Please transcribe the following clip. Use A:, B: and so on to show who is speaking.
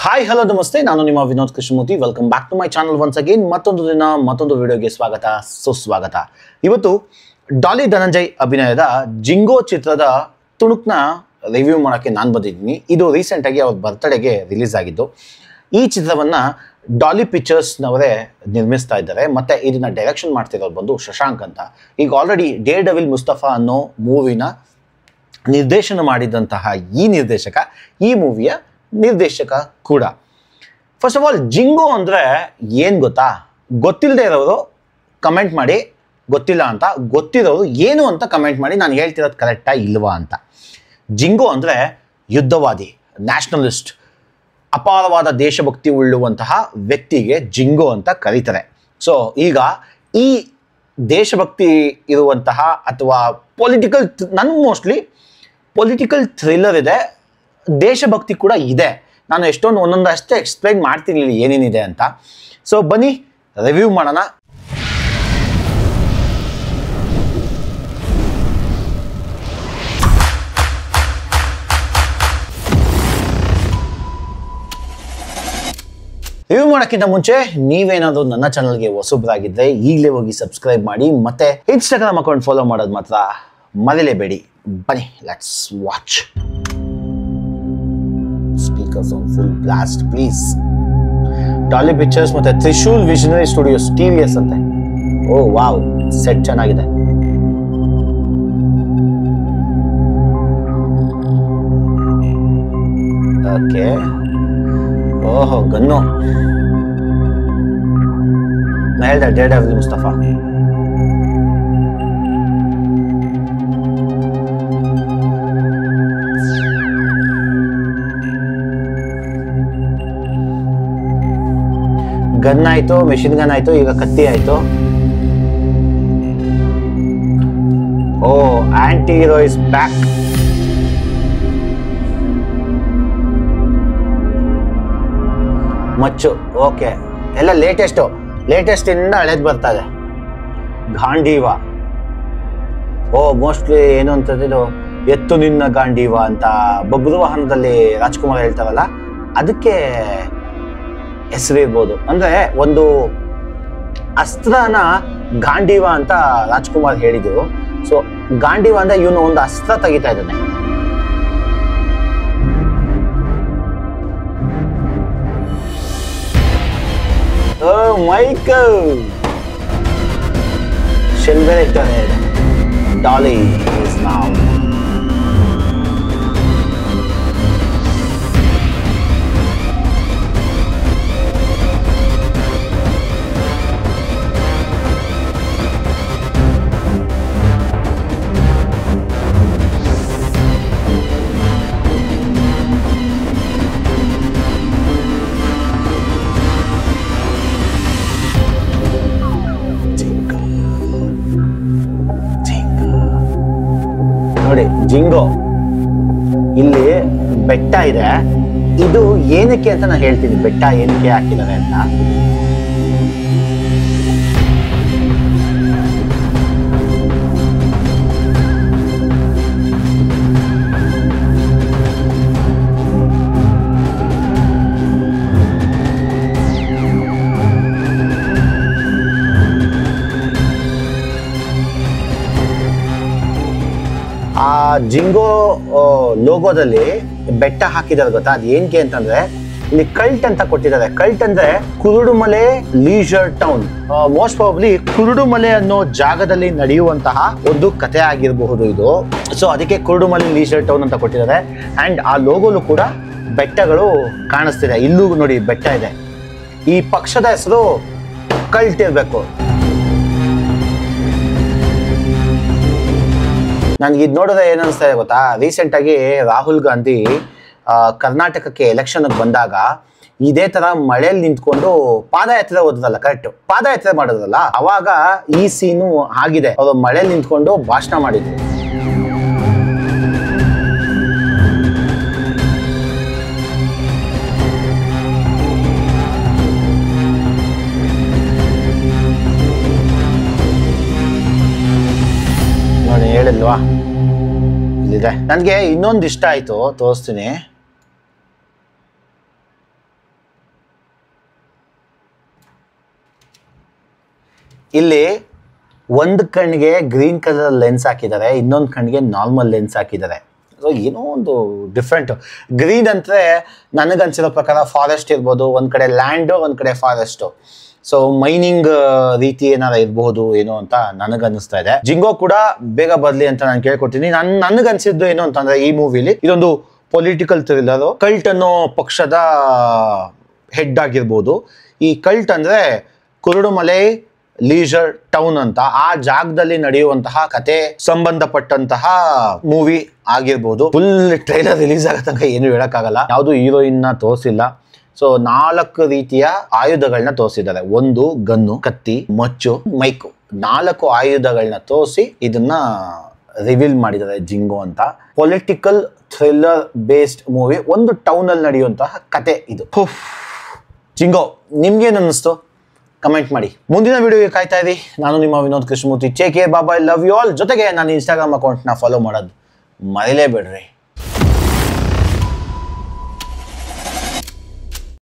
A: Hi hello ನಮಸ್ತೆ, ನಾನು ನಿಮ್ಮ Vinod Krishnamurthy. Welcome back to my channel once again. ಮತ್ತೊಂದು ದಿನ ಮತ್ತೊಂದು ವಿಡಿಯೋಗೆ ಸ್ವಾಗತ, ಸುಸ್ವಾಗತ. ಇವತ್ತು ಡಾಲಿ ಧನಂಜಯ್ ಅಭಿನಯದ ಜಿಂಗೋ ಚಿತ್ರದ ತುಣುಕ್ನ ರಿವ್ಯೂ ಮಾಡೋಕ್ಕೆ ನಾನು ಬಂದಿದ್ದೀನಿ. ಇದು ರೀಸೆಂಟಾಗಿ ಅವ್ರ ಬರ್ತ್ಡೇಗೆ ರಿಲೀಸ್ ಆಗಿದ್ದು. ಈ ಚಿತ್ರವನ್ನು ಡಾಲಿ ಪಿಕ್ಚರ್ಸ್ನವರೇ ನಿರ್ಮಿಸ್ತಾ ಇದ್ದಾರೆ ಮತ್ತು ಇದನ್ನು ಡೈರೆಕ್ಷನ್ ಮಾಡ್ತಿರೋರು ಬಂದು ಶಶಾಂಕ್ ಅಂತ. ಈಗ ಆಲ್ರೆಡಿ ಡೇರ್ ಡೆವಿಲ್ ಮುಸ್ತಫಾ ಅನ್ನೋ ಮೂವಿನ ನಿರ್ದೇಶನ ಮಾಡಿದಂತಹ ಈ ನಿರ್ದೇಶಕ ಈ ಮೂವಿಯ ನಿರ್ದೇಶಕ ಕೂಡ. ಫಸ್ಟ್ ಆಫ್ ಆಲ್, ಜಿಂಗೋ ಅಂದರೆ ಏನು ಗೊತ್ತಾ? ಗೊತ್ತಿಲ್ಲದೆ ಇರೋರು ಕಮೆಂಟ್ ಮಾಡಿ, ಗೊತ್ತಿಲ್ಲ ಅಂತ. ಗೊತ್ತಿರೋರು ಏನು ಅಂತ ಕಮೆಂಟ್ ಮಾಡಿ, ನಾನು ಹೇಳ್ತಿರೋದು ಕರೆಕ್ಟಾ ಇಲ್ವಾ ಅಂತ. ಜಿಂಗೋ ಅಂದರೆ ಯುದ್ಧವಾದಿ, ನ್ಯಾಷನಲಿಸ್ಟ್, ಅಪಾರವಾದ ದೇಶಭಕ್ತಿ ಉಳ್ಳುವಂತಹ ವ್ಯಕ್ತಿಗೆ ಜಿಂಗೋ ಅಂತ ಕರೀತಾರೆ. ಸೊ ಈಗ ಈ ದೇಶಭಕ್ತಿ ಇರುವಂತಹ ಅಥವಾ ಪೊಲಿಟಿಕಲ್, ನನಗೆ ಮೋಸ್ಟ್ಲಿ ಪೊಲಿಟಿಕಲ್ ಥ್ರಿಲ್ಲರ್ ಇದೆ, ದೇಶಭಕ್ತಿ ಕೂಡ ಇದೆ. ನಾನು ಎಷ್ಟೊಂದು ಒಂದೊಂದಷ್ಟೇ ಎಕ್ಸ್ಪ್ಲೈನ್ ಮಾಡ್ತಿರ್ಲಿಲ್ಲ ಏನೇನಿದೆ ಅಂತ. ಸೊ ಬನ್ನಿ ರಿವ್ಯೂ ಮಾಡೋಣ. ರಿವ್ಯೂ ಮಾಡೋಕ್ಕಿಂತ ಮುಂಚೆ ನೀವೇನಾದರೂ ನನ್ನ ಚಾನಲ್ಗೆ ಹೊಸಬ್ರಾಗಿದ್ದರೆ ಈಗಲೇ ಹೋಗಿ ಸಬ್ಸ್ಕ್ರೈಬ್ ಮಾಡಿ, ಮತ್ತೆ ಇನ್ಸ್ಟಾಗ್ರಾಮ್ ಅಕೌಂಟ್ ಫಾಲೋ ಮಾಡೋದು ಮಾತ್ರ ಮರೆಯಲೇಬೇಡಿ. ಬನ್ನಿ, let's watch. Speakers on full blast please. Daali pictures ಮತ್ತೆ ತ್ರಿಶೂಲ್ ವಿಷನರಿ ಸ್ಟುಡಿಯೋಸ್, TVS ಅಂತೆ. ಓ ವಾವ್, ಸೆಟ್ ಚೆನ್ನಾಗಿದೆ. ಓಕೆ, ಓಹೋ ಗನ್ನು. ನಾ ಹೇಳ್ದೆ ಡೇರ್ ಡೆವಿಲ್ ಮುಸ್ತಫಾ. ಗನ್ ಆಯ್ತು, ಮೆಷಿನ್ ಗನ್ ಆಯ್ತು, ಈಗ ಕತ್ತಿ ಆಯ್ತು. Oh, anti hero is back. ಮಚ್ಚು, ಓಕೆ, ಎಲ್ಲ ಲೇಟೆಸ್ಟ್ ಇಂದ ಹಳೇದು ಬರ್ತಾ ಇದೆ. ಗಾಂಡೀವ, ಓ ಮೋಸ್ಟ್ಲಿ ಏನು ಅಂತಂದಿದ್ದು, ಎತ್ತು ನಿನ್ನ ಗಾಂಡೀವ ಅಂತ ಬಬ್ರು ವಾಹನದಲ್ಲಿ ರಾಜ್ಕುಮಾರ್ ಹೇಳ್ತಾರಲ್ಲ, ಅದಕ್ಕೆ ಹೆಸರಿರ್ಬೋದು. ಅಂದ್ರೆ ಒಂದು ಅಸ್ತ್ರನ ಗಾಂಡೀವ ಅಂತ ರಾಜ್ಕುಮಾರ್ ಹೇಳಿದ್ರು. ಸೊ ಗಾಂಡೀವ ಅಂದ್ರೆ ಇವನು ಒಂದು ಅಸ್ತ್ರ ತೆಗಿತಾ ಇದ್ದಾನೆ. ಓ ಮೈಕಲ್ ಶೆಲ್ವೆರ್ ಡಾಲಿ is now. ನೋಡಿ, ಜಿಂಗೋ ಇಲ್ಲಿ ಬೆಟ್ಟ ಇದೆ. ಇದು ಏನಕ್ಕೆ ಅಂತ ನಾನು ಹೇಳ್ತೀನಿ, ಬೆಟ್ಟ ಏನಕ್ಕೆ ಹಾಕಿದ್ದಾರೆ ಅಂತ. ಆ ಜಿಂಗೋ ಲೋಗೋದಲ್ಲಿ ಬೆಟ್ಟ ಹಾಕಿದ್ದಾರೆ ಗೊತ್ತಾ? ಅದು ಏನಕ್ಕೆ ಅಂತಂದ್ರೆ ಇಲ್ಲಿ ಕಲ್ಟ್ ಅಂತ ಕೊಟ್ಟಿದ್ದಾರೆ. ಕಲ್ಟ್ ಅಂದ್ರೆ Kurudumale leisure town. Most probably Kurudumale ಅನ್ನೋ ಜಾಗದಲ್ಲಿ ನಡೆಯುವಂತಹ ಒಂದು ಕಥೆ ಆಗಿರಬಹುದು ಇದು. ಸೊ ಅದಕ್ಕೆ ಕುರುಡುಮಲೆ ಲೀಜರ್ ಟೌನ್ ಅಂತ ಕೊಟ್ಟಿದ್ದಾರೆ. ಅಂಡ್ ಆ ಲೋಗೋಲು ಕೂಡ ಬೆಟ್ಟಗಳು ಕಾಣಿಸ್ತಿದೆ. ಇಲ್ಲೂ ನೋಡಿ ಬೆಟ್ಟ ಇದೆ. ಈ ಪಕ್ಷದ ಹೆಸರು ಕಲ್ಟ್ ಇರ್ಬೇಕು. ನನ್ಗೆ ಇದು ನೋಡಿದ್ರೆ ಏನು ಅನಿಸ್ತಾ ಇದೆ ಗೊತ್ತಾ? ರೀಸೆಂಟಾಗಿ ರಾಹುಲ್ ಗಾಂಧಿ ಕರ್ನಾಟಕಕ್ಕೆ ಎಲೆಕ್ಷನ್ಗೆ ಬಂದಾಗ ಇದೇ ಥರ ಮಳೆಯಲ್ಲಿ ನಿಂತ್ಕೊಂಡು ಪಾದಯಾತ್ರೆ ಹೋದ್ರಲ್ಲ, ಕರೆಕ್ಟ್ ಪಾದಯಾತ್ರೆ ಮಾಡೋದ್ರಲ್ಲ, ಅವಾಗ ಈ ಸೀನು ಆಗಿದೆ. ಅವರು ಮಳೆಯಲ್ಲಿ ನಿಂತ್ಕೊಂಡು ಭಾಷಣ ಮಾಡಿದ್ರು. ನೋಡಿ, ಹೇಳಿಲ್ವಾ ಇಲ್ಲಿದೆ. ನನಗೆ ಇನ್ನೊಂದು ಇಷ್ಟ ಆಯಿತು, ತೋರಿಸ್ತೀನಿ. ಇಲ್ಲಿ ಒಂದು ಕಣ್ಣಿಗೆ ಗ್ರೀನ್ ಕಲರ್ ಲೆನ್ಸ್ ಹಾಕಿದ್ದಾರೆ, ಇನ್ನೊಂದು ಕಣ್ಣಿಗೆ ನಾರ್ಮಲ್ ಲೆನ್ಸ್ ಹಾಕಿದ್ದಾರೆ. ಸೊ ಏನೋ ಒಂದು ಡಿಫ್ರೆಂಟ್. ಗ್ರೀನ್ ಅಂದರೆ ನನಗನ್ಸಿರೋ ಪ್ರಕಾರ ಫಾರೆಸ್ಟ್ ಇರ್ಬೋದು, ಒಂದು ಕಡೆ ಲ್ಯಾಂಡು ಒಂದು ಕಡೆ ಫಾರೆಸ್ಟು. ಸೊ ಮೈನಿಂಗ್ ರೀತಿ ಏನಾರ ಇರಬಹುದು ಏನೋ ಅಂತ ನನಗನ್ನಿಸ್ತಾ ಇದೆ. ಜಿಂಗೋ ಕೂಡ ಬೇಗ ಬರಲಿ ಅಂತ ನಾನು ಕೇಳ್ಕೊತೀನಿ. ನನಗನ್ಸಿದ್ದು ಏನು ಅಂತಂದ್ರೆ ಈ ಮೂವಿಲಿ ಇದೊಂದು ಪೊಲಿಟಿಕಲ್ ಥ್ರಿಲ್ಲರು. ಕಲ್ಟ್ ಅನ್ನೋ ಪಕ್ಷದ ಹೆಡ್ ಆಗಿರ್ಬೋದು. ಈ ಕಲ್ಟ್ ಅಂದ್ರೆ ಕುರುಡುಮಲೈ ಲೀಜರ್ ಟೌನ್ ಅಂತ ಆ ಜಾಗದಲ್ಲಿ ನಡೆಯುವಂತಹ ಕತೆ ಸಂಬಂಧಪಟ್ಟಂತಹ ಮೂವಿ ಆಗಿರ್ಬೋದು. ಫುಲ್ ಟ್ರೈಲರ್ ರಿಲೀಸ್ ಆಗೋ ತನಕ ಏನು ಹೇಳಕ್ಕಾಗಲ್ಲ. ಯಾವುದು ಹೀರೋಯಿನ್ ನ ತೋರಿಸಿಲ್ಲ. ಸೊ 4 ರೀತಿಯ ಆಯುಧಗಳನ್ನ ತೋರಿಸಿದ್ದಾರೆ. ಒಂದು ಗನ್ನು, ಕತ್ತಿ, ಮಚ್ಚು, ಮೈಕು. 4 ಆಯುಧಗಳನ್ನ ತೋರಿಸಿ ಇದನ್ನ ರಿವೀಲ್ ಮಾಡಿದ್ದಾರೆ ಜಿಂಗೋ ಅಂತ. ಪೊಲಿಟಿಕಲ್ ಥ್ರಿಲ್ಲರ್ ಬೇಸ್ಡ್ ಮೂವಿ, ಒಂದು ಟೌನ್ ಅಲ್ಲಿ ನಡೆಯುವಂತಹ ಕತೆ ಇದು. ಜಿಂಗೋ ನಿಮ್ಗೇನು ಅನ್ನಿಸ್ತು ಕಮೆಂಟ್ ಮಾಡಿ. ಮುಂದಿನ ವಿಡಿಯೋಗೆ ಕಾಯ್ತಾ ಇರಿ. ನಾನು ನಿಮ್ಮ Vinod Krishnamurthy. Take care, bye, love you all. ಜೊತೆಗೆ ನಾನು ಇನ್ಸ್ಟಾಗ್ರಾಮ್ ಅಕೌಂಟ್ನ ಫಾಲೋ ಮಾಡೋದು ಮರಿಲೇಬೇಡ್ರಿ.